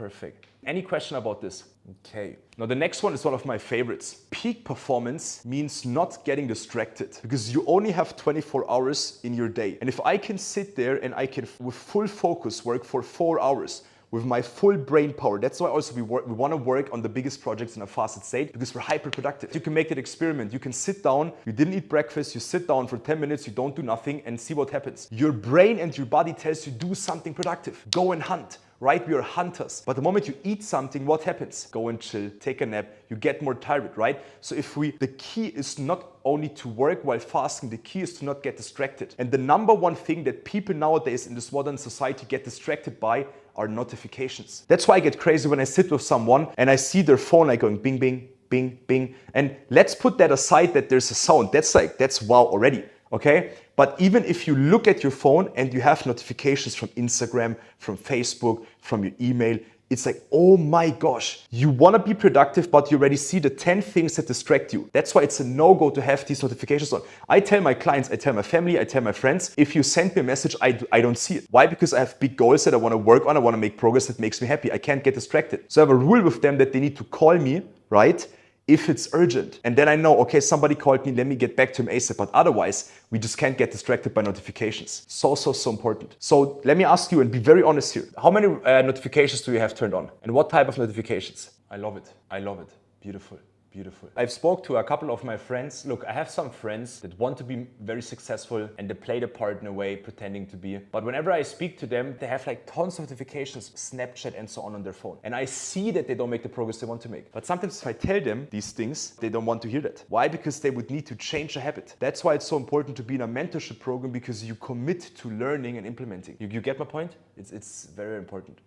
Perfect. Any question about this? Okay. Now the next one is one of my favorites. Peak performance means not getting distracted because you only have 24 hours in your day. And if I can sit there and I can with full focus work for 4 hours, with my full brain power. That's why also we want to work on the biggest projects in a fasted state because we're hyper productive. You can make that experiment. You can sit down, you didn't eat breakfast, you sit down for 10 minutes, you don't do nothing and see what happens. Your brain and your body tells you do something productive. Go and hunt. Right? We are hunters. But the moment you eat something, what happens? Go and chill, take a nap, you get more tired, right? So the key is not only to work while fasting, the key is to not get distracted. And the number one thing that people nowadays in this modern society get distracted by are notifications. That's why I get crazy when I sit with someone and I see their phone like going bing, bing, bing, bing. And let's put that aside that there's a sound. That's wow already. Okay? But even if you look at your phone and you have notifications from Instagram, from Facebook, from your email, it's like, oh my gosh, you want to be productive, but you already see the 10 things that distract you. That's why it's a no-go to have these notifications on. I tell my clients, I tell my family, I tell my friends, if you send me a message, I don't see it. Why? Because I have big goals that I want to work on. I want to make progress that makes me happy. I can't get distracted. So I have a rule with them that they need to call me, right? If it's urgent. And then I know, okay, somebody called me, let me get back to him ASAP. But otherwise, we just can't get distracted by notifications. So important. So let me ask you and be very honest here. How many notifications do you have turned on? And what type of notifications? I love it. I love it. Beautiful. Beautiful. I've spoke to a couple of my friends. Look, I have some friends that want to be very successful and they play the part in a way pretending to be. But whenever I speak to them, they have like tons of notifications, Snapchat and so on their phone. And I see that they don't make the progress they want to make. But sometimes if I tell them these things, they don't want to hear that. Why? Because they would need to change a habit. That's why it's so important to be in a mentorship program because you commit to learning and implementing. You get my point? It's very important.